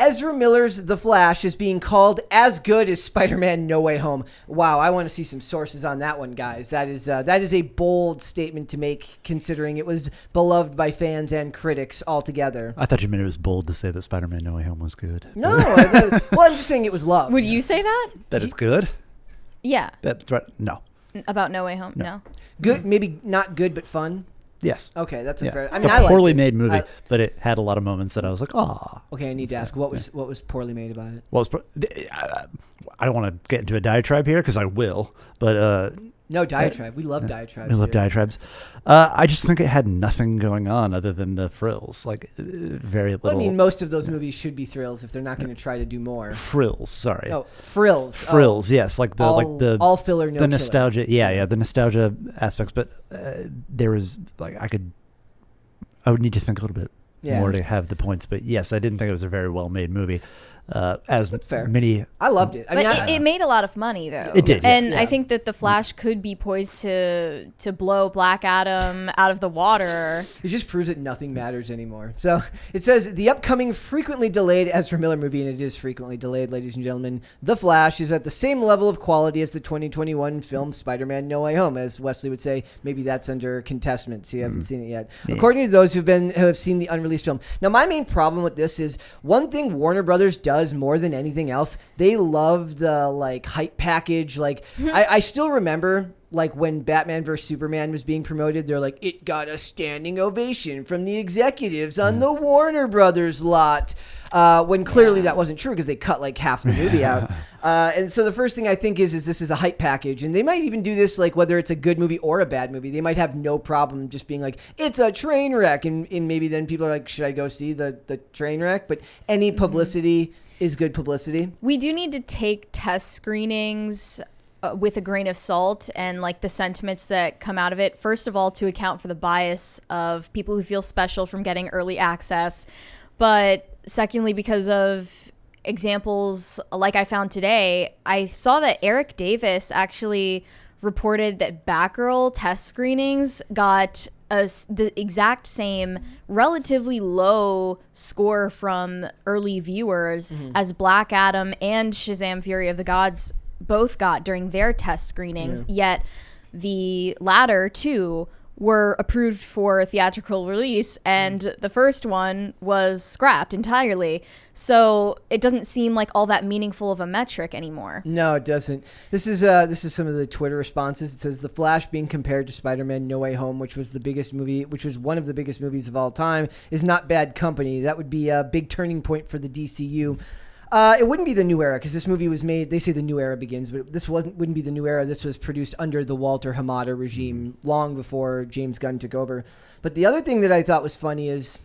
Ezra Miller's The Flash is being called as good as Spider-Man No Way Home. Wow, I want to see some sources on that one, guys. That is a bold statement to make, considering it was beloved by fans and critics altogether. I thought you meant it was bold to say that Spider-Man No Way Home was good. No, well, I'm just saying it was loved. Would you say that? That it's good? Yeah. That's right. No. About No Way Home? No. Good, maybe not good, but fun. Yes. Okay, that's a fair. I It's mean, a poorly made movie, but it had a lot of moments that I was like, "Ah." Okay, I need to ask what was poorly made about it. Well, I don't want to get into a diatribe here because I will, but no diatribe. We love diatribes. We love diatribes. I just think it had nothing going on other than the frills, like very little. Well, I mean, most of those movies should be thrills if they're not going to try to do more. Frills, sorry. Oh, frills. Frills, yes, like the all filler, no the nostalgia. Yeah, the nostalgia aspects. But there was I would need to think a little bit more to have the points. But yes, I didn't think it was a very well made movie. As That's fair. Many, I loved it. It made a lot of money, though. It did, and I think that the Flash could be poised to blow Black Adam out of the water. It just proves that nothing matters anymore. So it says the upcoming frequently delayed Ezra Miller movie, and it is frequently delayed, ladies and gentlemen. The Flash is at the same level of quality as the 2021 film Spider-Man No Way Home, as Wesley would say. Maybe that's under contestment. So you haven't seen it yet, according to those who have seen the unreleased film. Now, my main problem with this is one thing Warner Brothers does more than anything else. They love the hype package. I still remember when Batman vs Superman was being promoted, they're like, it got a standing ovation from the executives on the Warner Brothers lot. When clearly that wasn't true because they cut half the movie out. And so the first thing I think is this is a hype package, and they might even do this whether it's a good movie or a bad movie. They might have no problem just being it's a train wreck, and maybe then people are like, should I go see the train wreck? But any publicity is good publicity. We do need to take test screenings with a grain of salt and the sentiments that come out of it. First of all, to account for the bias of people who feel special from getting early access. But secondly, because of examples like I found today, I saw that Eric Davis actually reported that Batgirl test screenings got the exact same relatively low score from early viewers as Black Adam and Shazam Fury of the Gods both got during their test screenings, yet the latter two were approved for theatrical release, and the first one was scrapped entirely. So it doesn't seem like all that meaningful of a metric anymore. No, it doesn't. This is some of the Twitter responses. It says The Flash being compared to Spider-Man No Way Home, which was one of the biggest movies of all time, is not bad company. That would be a big turning point for the DCU. It wouldn't be the new era because this movie was made. They say the new era begins, but this wouldn't be the new era. This was produced under the Walter Hamada regime long before James Gunn took over. But the other thing that I thought was funny is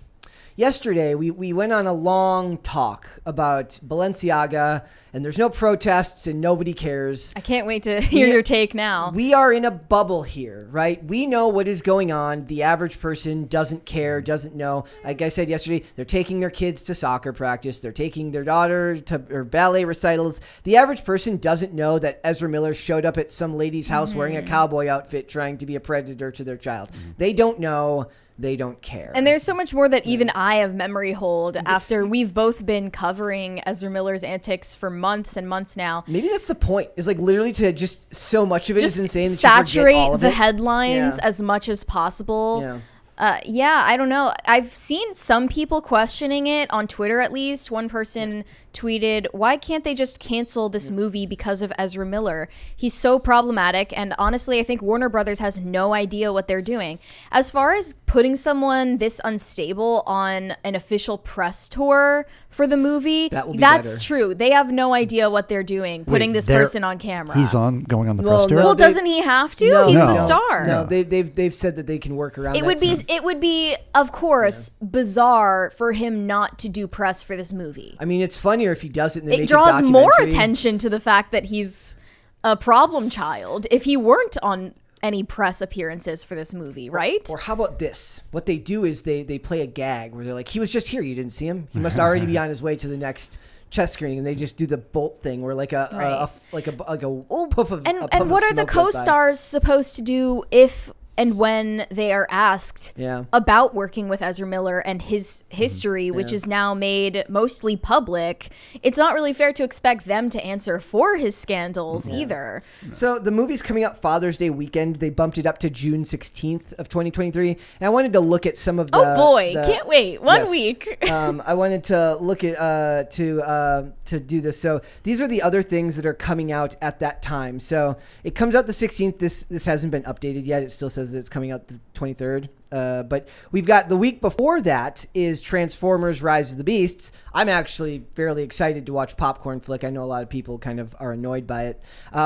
yesterday we went on a long talk about Balenciaga, and there's no protests and nobody cares. I can't wait to hear your take now. We are in a bubble here, right? We know what is going on. The average person doesn't care, doesn't know. Like I said yesterday, they're taking their kids to soccer practice. They're taking their daughter to her ballet recitals. The average person doesn't know that Ezra Miller showed up at some lady's house wearing a cowboy outfit trying to be a predator to their child. They don't know. They don't care. And there's so much more that even I have memory hold after we've both been covering Ezra Miller's antics for months and months now. Maybe that's the point. Is literally to just so much of it is insane that saturate you forget all of the it. Headlines as much as possible. Yeah. I don't know. I've seen some people questioning it on Twitter, at least. One person tweeted, why can't they just cancel this movie because of Ezra Miller? He's so problematic, and honestly, I think Warner Brothers has no idea what they're doing. As far as putting someone this unstable on an official press tour for the movie, that's better. True. They have no idea what they're doing, putting this person on camera. He's going on the press tour? Well, doesn't he have to? No, He's the star. No, they've said that they can work around it. It would be, of course, bizarre for him not to do press for this movie. I mean, it's funnier if he does it and they make draws a more documentary. attention to the fact that he's a problem child if he weren't on any press appearances for this movie, right? Or how about this? What they do is they play a gag where they're like, he was just here, you didn't see him? He must already be on his way to the next chest screening, and they just do the bolt thing where like a poof of and what are the co-stars supposed to do if And when they are asked about working with Ezra Miller and his history, which is now made mostly public, it's not really fair to expect them to answer for his scandals either. So the movie's coming out Father's Day weekend. They bumped it up to June 16th of 2023. And I wanted to look at some of the... Oh boy, can't wait. 1 week. I wanted to look at to do this. So these are the other things that are coming out at that time. So it comes out the 16th. This hasn't been updated yet. It still says that it's coming out the 23rd. But we've got the week before that is Transformers Rise of the Beasts. I'm actually fairly excited to watch Popcorn Flick. I know a lot of people kind of are annoyed by it.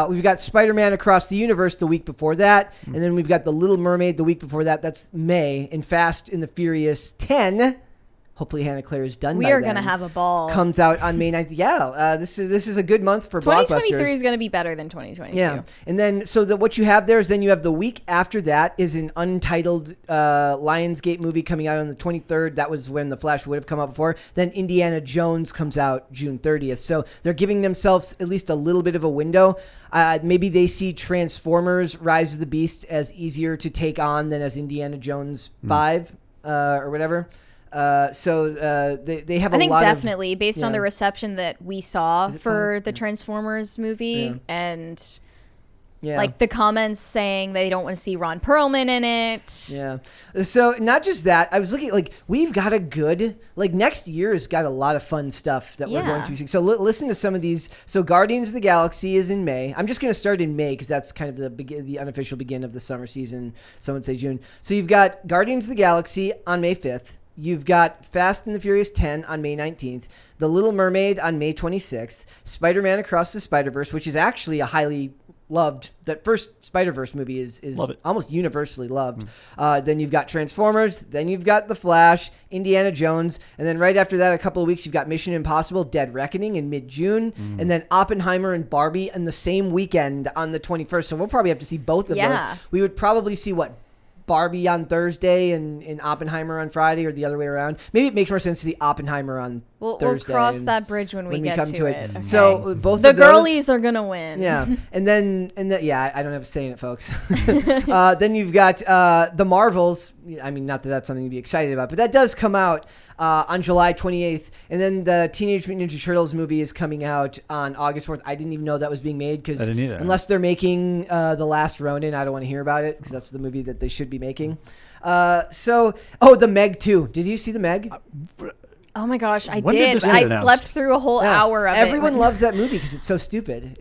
We've got Spider-Man Across the Universe the week before that. And then we've got The Little Mermaid the week before that. That's May. And Fast and the Furious 10. Hopefully Hannah Claire is done by then. We are going to have a ball. Comes out on May 9th. Yeah, this is a good month for 2023 blockbusters. is going to be better than 2022. Yeah, and then so what you have there is then you have the week after that is an untitled Lionsgate movie coming out on the 23rd. That was when The Flash would have come out before. Then Indiana Jones comes out June 30th. So they're giving themselves at least a little bit of a window. Maybe they see Transformers Rise of the Beast as easier to take on than as Indiana Jones 5 or whatever. So they have a lot of... I think definitely, based on the reception that we saw for the Transformers movie and like the comments saying they don't want to see Ron Perlman in it. Yeah. So not just that, I was looking like we've got a good, like next year has got a lot of fun stuff that we're going to be seeing. So listen to some of these. So Guardians of the Galaxy is in May. I'm just going to start in May because that's kind of the unofficial begin of the summer season. Some would say June. So you've got Guardians of the Galaxy on May 5th. You've got Fast and the Furious 10 on May 19th, The Little Mermaid on May 26th, Spider-Man Across the Spider-Verse, which is actually a highly loved, that first Spider-Verse movie is almost universally loved. Then you've got Transformers, then you've got The Flash, Indiana Jones, and then right after that, a couple of weeks, you've got Mission Impossible, Dead Reckoning in mid-June, and then Oppenheimer and Barbie in the same weekend on the 21st. So we'll probably have to see both of those. We would probably see Barbie on Thursday and Oppenheimer on Friday, or the other way around. Maybe it makes more sense to see Oppenheimer on Thursday. We'll cross that bridge when we get to it. Okay. So both the of those, girlies are gonna win. Yeah, and then I don't have a say in it, folks. Then you've got the Marvels. I mean, not that that's something to be excited about, but that does come out on July 28th, and then the Teenage Mutant Ninja Turtles movie is coming out on August 4th. I didn't even know that was being made because unless they're making The Last Ronin, I don't want to hear about it because that's the movie that they should be making. The Meg 2. Did you see the Meg? Oh my gosh, I did. I slept through a whole hour of it. Everyone loves that movie because it's so stupid.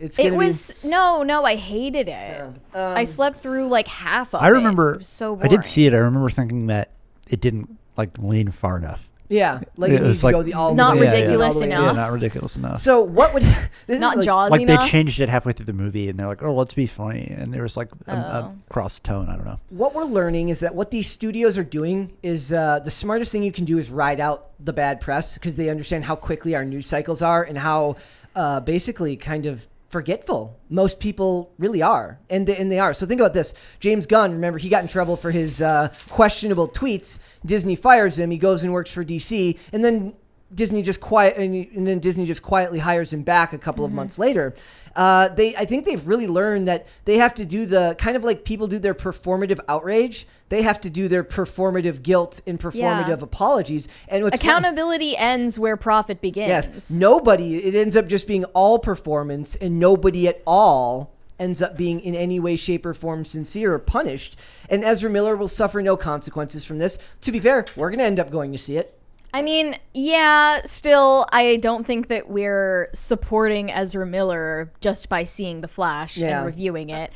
No, I hated it. I slept through like half of it. I remember, it was so boring. I did see it. I remember thinking that it didn't lean far enough. Yeah, like it needs to go not ridiculous enough. Yeah, not ridiculous enough. So what would not Jaws enough? They changed it halfway through the movie, and they're like, "Oh, let's be funny," and there was a cross tone. I don't know. What we're learning is that what these studios are doing is the smartest thing you can do is ride out the bad press because they understand how quickly our news cycles are and how basically kind of forgetful most people really are, and they are. So think about this. James Gunn, remember, he got in trouble for his questionable tweets. Disney fires him. He goes and works for DC, and then Disney just quietly hires him back a couple of months later. I think they've really learned that they have to do the kind of like people do their performative outrage. They have to do their performative guilt and performative apologies. And accountability ends where profit begins. Yes, it ends up just being all performance, and nobody at all ends up being in any way, shape, or form sincere or punished. And Ezra Miller will suffer no consequences from this. To be fair, we're going to end up going to see it. I mean, yeah, still, I don't think that we're supporting Ezra Miller just by seeing The Flash and reviewing it.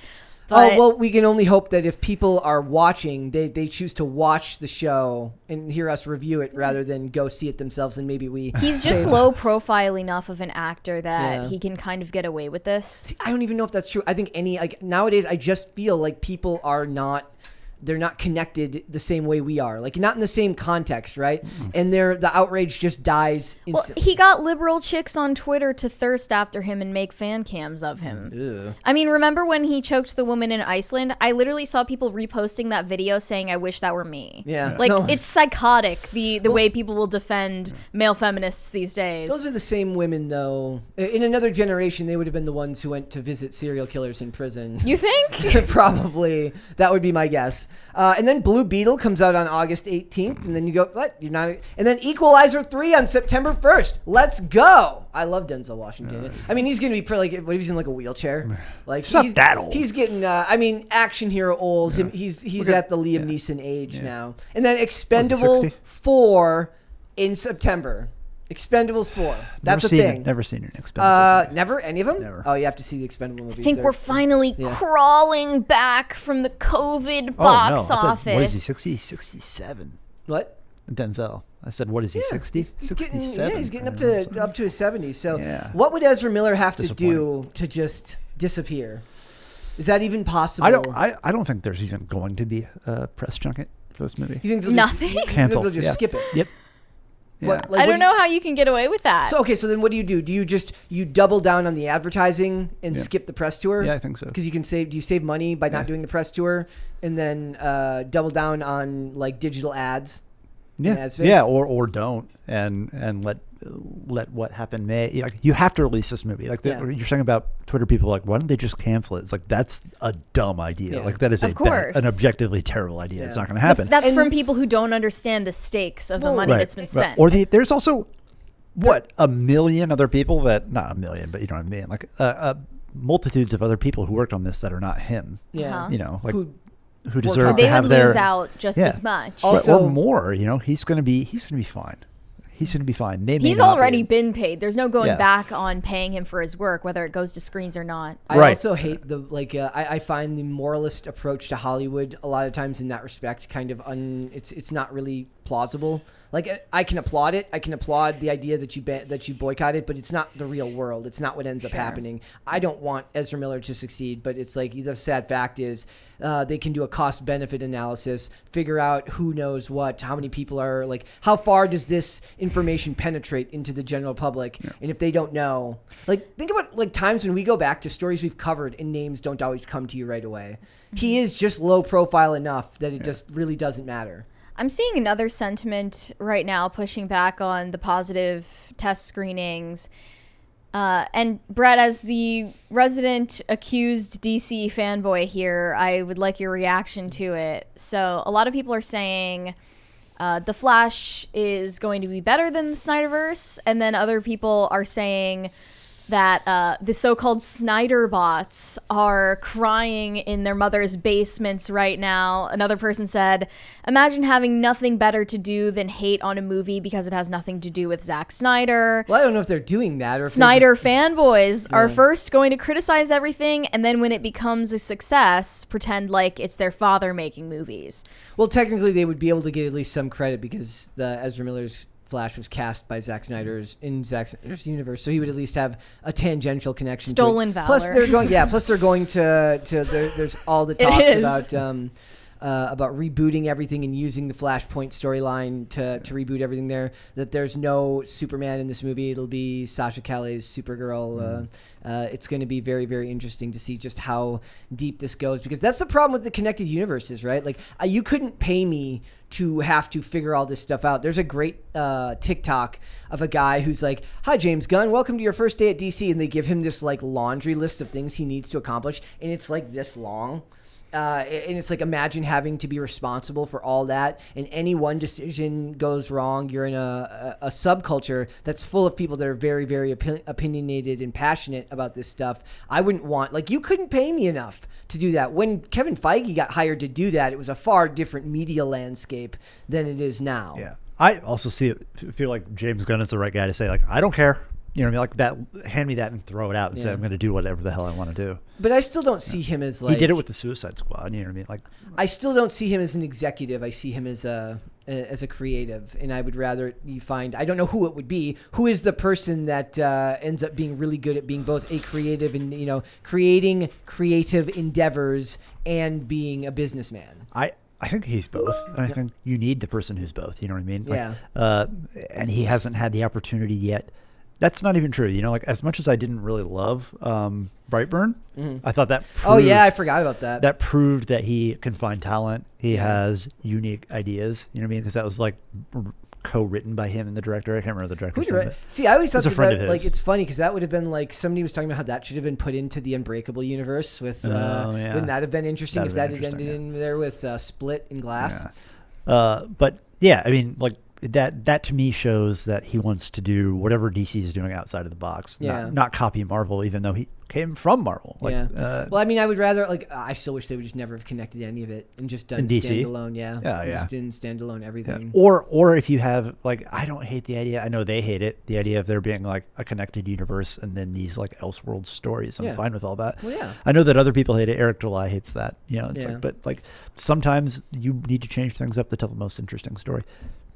But we can only hope that if people are watching, they choose to watch the show and hear us review it rather than go see it themselves, and maybe we... He's just low profile enough of an actor that he can kind of get away with this. See, I don't even know if that's true. I think nowadays, I just feel like people are not... They're not connected the same way we are, like not in the same context, right? And the outrage just dies instantly. Well, he got liberal chicks on Twitter to thirst after him and make fan cams of him. Ew. I mean, remember when he choked the woman in Iceland? I literally saw people reposting that video saying, "I wish that were me." Yeah, it's psychotic the way people will defend male feminists these days. Those are the same women, though. In another generation, they would have been the ones who went to visit serial killers in prison. You think? Probably. That would be my guess. And then Blue Beetle comes out on August 18th. And then you go, what? You're not. And then Equalizer 3 on September 1st. Let's go. I love Denzel Washington. I mean, he's going to be pretty, like, what if he's in like a wheelchair? Like he's not that old. He's getting, action hero old. Yeah. He's at the Liam Neeson age now. And then Expendable 4 in September. Expendables 4. That's a thing. Never seen an Expendables. Never? Any of them? Never. Oh, you have to see the Expendable movies. I think we're finally crawling back from the COVID box office. What is he, 60? 67. What? Denzel. I said, what is he, 60? 67? He's getting up to his 70s. So what would Ezra Miller have to do to just disappear? Is that even possible? I don't think there's even going to be a press junket for this movie. You think they'll Nothing? Cancel. They'll just skip it? Yep. Yeah. I don't know how you can get away with that. So then what do? Do you double down on the advertising and skip the press tour? Yeah, I think so. Because do you save money by not doing the press tour and then double down on like digital ads? Yeah, or don't and let what happen may. Like, you have to release this movie. Like you're saying about Twitter people, like, why don't they just cancel it? It's like, that's a dumb idea. Yeah. Like, that is an objectively terrible idea. Yeah. It's not going to happen. That's from people who don't understand the stakes of the money that's been spent. Or there's also a million other people not a million, but you know what I mean. Like multitudes of other people who worked on this that are not him. Yeah, you know, like. Who deserve to have lose out just as much. Also, or more, you know, he's going to be fine. He's going to be fine. He's already been paid. There's no going back on paying him for his work, whether it goes to screens or not. I also hate I find the moralist approach to Hollywood a lot of times in that respect kind of it's not really plausible. Like, I can applaud it. I can applaud the idea that you boycott it, but it's not the real world. It's not what ends up happening. I don't want Ezra Miller to succeed, but it's like, the sad fact is they can do a cost-benefit analysis, figure out who knows what, how many people are, like, how far does this information penetrate into the general public? Yeah. And if they don't know, like, think about, like, times when we go back to stories we've covered and names don't always come to you right away. Mm-hmm. He is just low profile enough that it just really doesn't matter. I'm seeing another sentiment right now pushing back on the positive test screenings. And Brett, as the resident accused DC fanboy here, I would like your reaction to it. So a lot of people are saying The Flash is going to be better than the Snyderverse. And then other people are saying that the so-called Snyder bots are crying in their mother's basements right now. Another person said, imagine having nothing better to do than hate on a movie because it has nothing to do with Zack Snyder. Well, I don't know if they're doing that. Or if Snyder fanboys are first going to criticize everything, and then when it becomes a success, pretend like it's their father making movies. Well, technically, they would be able to get at least some credit because the Ezra Miller's Flash was cast by Zack Snyder's universe, so he would at least have a tangential connection. Stolen to it. valor. Plus they're going to there's all the talks about rebooting everything and using the Flashpoint storyline to reboot everything there. That there's no Superman in this movie. It'll be Sasha Calle's Supergirl. It's going to be very, very interesting to see just how deep this goes, because that's the problem with the connected universes, right? Like, you couldn't pay me to have to figure all this stuff out. There's a great TikTok of a guy who's like, hi, James Gunn, welcome to your first day at DC. And they give him this like laundry list of things he needs to accomplish. And it's like this long. And it's like, imagine having to be responsible for all that, and any one decision goes wrong. You're in a subculture that's full of people that are very, very opinionated and passionate about this stuff. I wouldn't want, like, you couldn't pay me enough to do that. When Kevin Feige got hired to do that, it was a far different media landscape than it is now. Yeah. I also feel like James Gunn is the right guy to say, like, I don't care. You know what I mean? Like, that, hand me that and throw it out and say, I'm going to do whatever the hell I want to do. But I still don't see him as, like... He did it with the Suicide Squad, you know what I mean? Like, I still don't see him as an executive. I see him as a creative, and I would rather you find... I don't know who it would be. Who is the person that ends up being really good at being both a creative and, you know, creating creative endeavors and being a businessman? I think he's both. I think you need the person who's both, you know what I mean? Like, yeah. And he hasn't had the opportunity yet. That's not even true. You know, like, as much as I didn't really love Brightburn, I thought that proved, oh, yeah, I forgot about that. That proved that he can find talent. He has unique ideas, you know what I mean? Because that was, like, co-written by him and the director. I can't remember the director. See, I always thought a friend of that his. like it's funny because that would have been like somebody was talking about how that should have been put into the Unbreakable universe with. Wouldn't that have been interesting if that had ended in there with Split and Glass? Yeah. But yeah, I mean, like that to me shows that he wants to do whatever DC is doing outside of the box. Not copy Marvel, even though he came from Marvel. Like, well, I mean, I would rather I still wish they would just never have connected any of it and just done standalone. Just didn't standalone everything. Yeah. Or if you have I don't hate the idea. I know they hate it. The idea of there being like a connected universe and then these like Elseworld stories. I'm fine with all that. Well, yeah. I know that other people hate it. Eric Delay hates that. But sometimes you need to change things up to tell the most interesting story.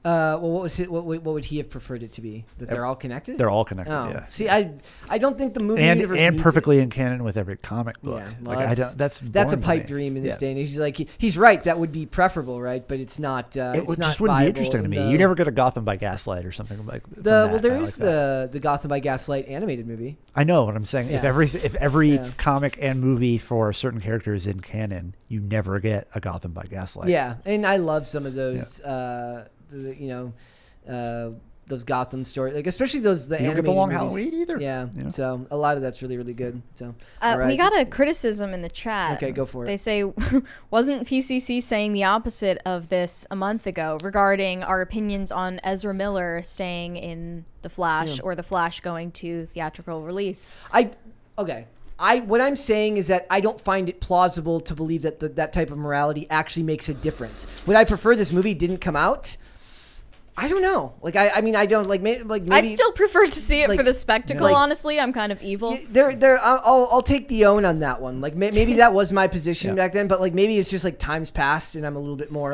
Well, what would he have preferred it to be? That they're all connected? They're all connected. Oh. Yeah. See, I don't think the movie universe and needs perfectly in canon with every comic book. Yeah, well, that's a pipe dream in this day and age. He's like he's right. That would be preferable, right? But it's not. It it's just not wouldn't be interesting to me. You never get a Gotham by Gaslight or something like. There is the Gotham by Gaslight animated movie. I know what I'm saying. Yeah. If every comic and movie for a certain character is in canon, you never get a Gotham by Gaslight. Yeah, and I love some of those. Those Gotham stories, like especially those You don't get the Long Halloween either. Yeah, so a lot of that's really, really good. So we got a criticism in the chat. Okay, go for it. They say, wasn't PCC saying the opposite of this a month ago regarding our opinions on Ezra Miller staying in The Flash or The Flash going to theatrical release? What I'm saying is that I don't find it plausible to believe that that type of morality actually makes a difference. Would I prefer this movie didn't come out? I don't know. I mean, I don't maybe. I'd still prefer to see it for the spectacle. Honestly, I'm kind of evil. I'll take the own on that one. Maybe that was my position back then, but maybe it's just times passed and I'm a little bit more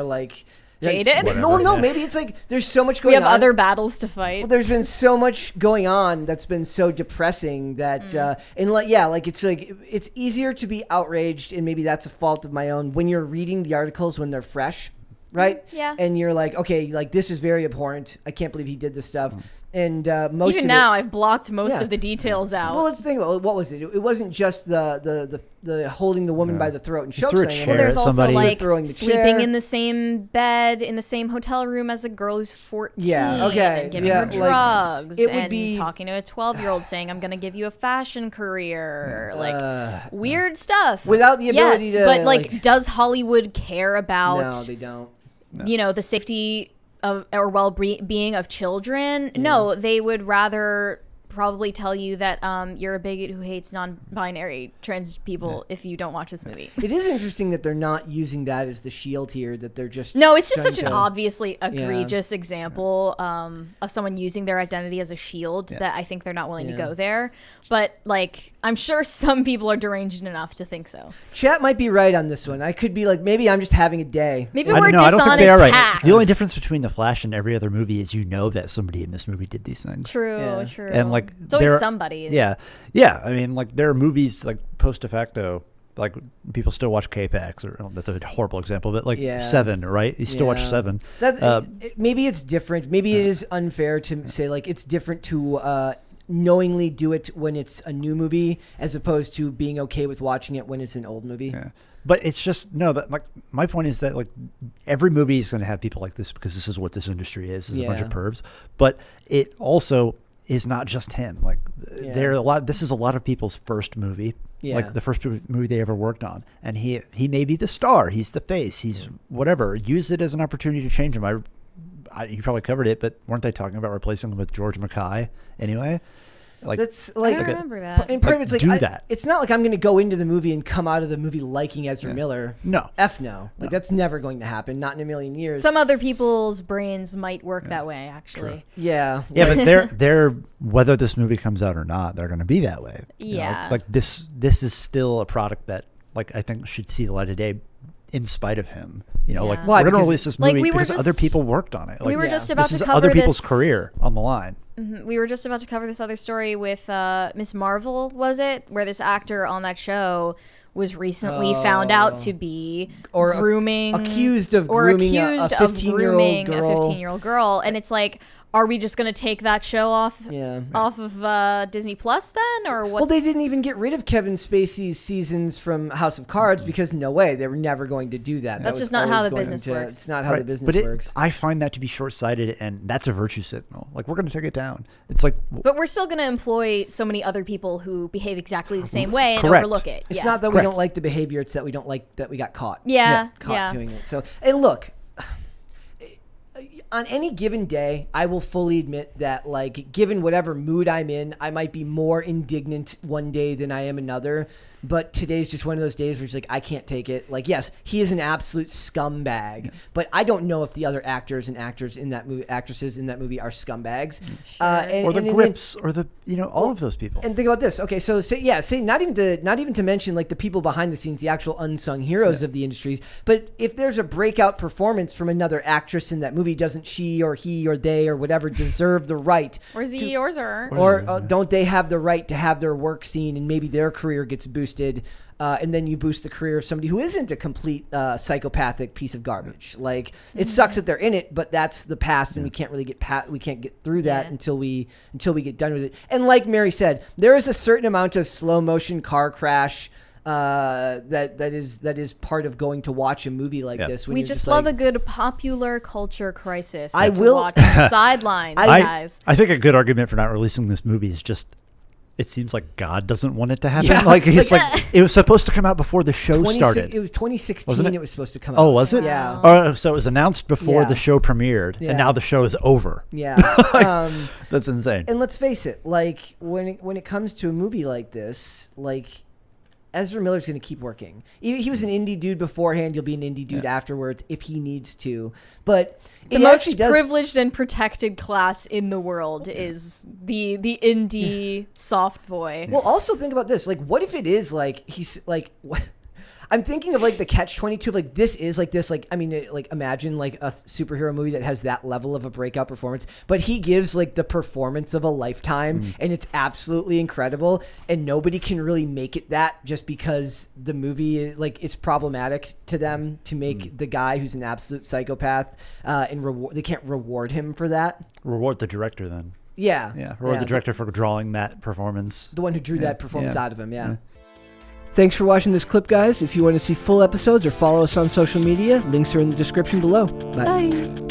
jaded. Maybe it's there's so much going on. We have other battles to fight. Well, there's been so much going on that's been so depressing that it's easier to be outraged, and maybe that's a fault of my own when you're reading the articles when they're fresh. Right? Yeah. And you're this is very abhorrent. I can't believe he did this stuff. And most even of now, I've blocked most of the details out. Well, let's think about what was it. It wasn't just the holding the woman by the throat and choke slam. Well, there's also sleeping chair. in the same bed in the same hotel room as a girl who's 14. Yeah. Okay. And giving her drugs and talking to a 12-year-old saying, "I'm going to give you a fashion career." Weird stuff. Without the ability to. But does Hollywood care about? No, they don't. The safety of or well-being of children. No, they would rather probably tell you that you're a bigot who hates non-binary trans people if you don't watch this movie. It is interesting that they're not using that as the shield here, that they're just it's just such an obviously egregious example of someone using their identity as a shield that I think they're not willing to go there. But I'm sure some people are deranged enough to think so. Chat might be right on this one. I could be maybe I'm just having a day. Maybe we're dishonest. I don't think they are right. The only difference between The Flash and every other movie is that somebody in this movie did these things. True. And it's always somebody. Yeah. I mean, there are movies post facto, people still watch K-Pax, or that's a horrible example, but Seven, right? You still watch Seven. Maybe it's different. Maybe it is unfair to say it's different to knowingly do it when it's a new movie as opposed to being okay with watching it when it's an old movie. Yeah. But it's just my point is that every movie is going to have people like this because this is what this industry is a bunch of pervs. But it also is not just him. There are a lot. This is a lot of people's first movie. Yeah. The first movie they ever worked on, and he may be the star. He's the face. He's whatever. Use it as an opportunity to change him. You probably covered it, but weren't they talking about replacing him with George Mackay anyway? That's I don't remember that. And part of it's do that. It's not I'm going to go into the movie and come out of the movie liking Ezra Miller. No. No. That's never going to happen. Not in a million years. Some other people's brains might work that way, actually. True. Yeah. Yeah, but they're whether this movie comes out or not, they're going to be that way. Yeah. This is still a product that I think should see the light of day in spite of him. We're going to release this movie because other people worked on it. We were just about to cover other people's career on the line. Mm-hmm. We were just about to cover this other story with Miss Marvel, was it? Where this actor on that show was recently found out to be accused of grooming a 15-year-old girl. And it's are we just going to take that show off of Disney Plus then, or what's... Well, they didn't even get rid of Kevin Spacey's seasons from House of Cards because no way, they were never going to do that. That's just not how the business works. It's not how the business works. I find that to be short-sighted, and that's a virtue signal. Like, we're going to take it down. It's like... But we're still going to employ so many other people who behave exactly the same way and Correct. overlook it. It's not that we don't like the behavior, it's that we don't like that we got caught. Caught doing it. So, hey, look... On any given day, I will fully admit that, like, given whatever mood I'm in, I might be more indignant one day than I am another. But today's just one of those days where it's like, I can't take it. Like, yes, he is an absolute scumbag, but I don't know if the other actors and actresses in that movie are scumbags. Sure. Or the grips, or the, all of those people. And think about this. Okay, so say not even to mention like the people behind the scenes, the actual unsung heroes of the industries. But if there's a breakout performance from another actress in that movie, doesn't she or he or they or whatever deserve the right? Or is he or her? Or don't they have the right to have their work seen and maybe their career gets boosted? And then you boost the career of somebody who isn't a complete psychopathic piece of garbage. Like, it sucks that they're in it, but that's the past, and we can't really get through that until we get done with it. And like Mary said, there is a certain amount of slow motion car crash that is part of going to watch a movie like this. When we just love a good popular culture crisis. I to will watch on the sidelines, guys. I think a good argument for not releasing this movie is just, it seems like God doesn't want it to happen. Like, he's like, it was supposed to come out before the show started. It was 2016. Wasn't it? It was supposed to come out. Oh, was it? Yeah. Oh, so it was announced before the show premiered, and now the show is over. Yeah. That's insane. And let's face it, like, when it comes to a movie like this, like, Ezra Miller's going to keep working. He was an indie dude beforehand. You'll be an indie dude afterwards if he needs to. But the most privileged and protected class in the world is the indie soft boy. Well, also think about this. Like, what if it is like he's like what? I'm thinking of like the catch-22. Like, this is like this. Like, I mean, like, imagine like a superhero movie that has that level of a breakout performance, but he gives like the performance of a lifetime, and it's absolutely incredible. And nobody can really make it that just because the movie, like, it's problematic to them to make the guy who's an absolute psychopath, and they can't reward him for that. Reward the director then. Yeah. Reward the director for drawing that performance. The one who drew that performance out of him. Yeah. Thanks for watching this clip, guys. If you want to see full episodes or follow us on social media, links are in the description below. Bye.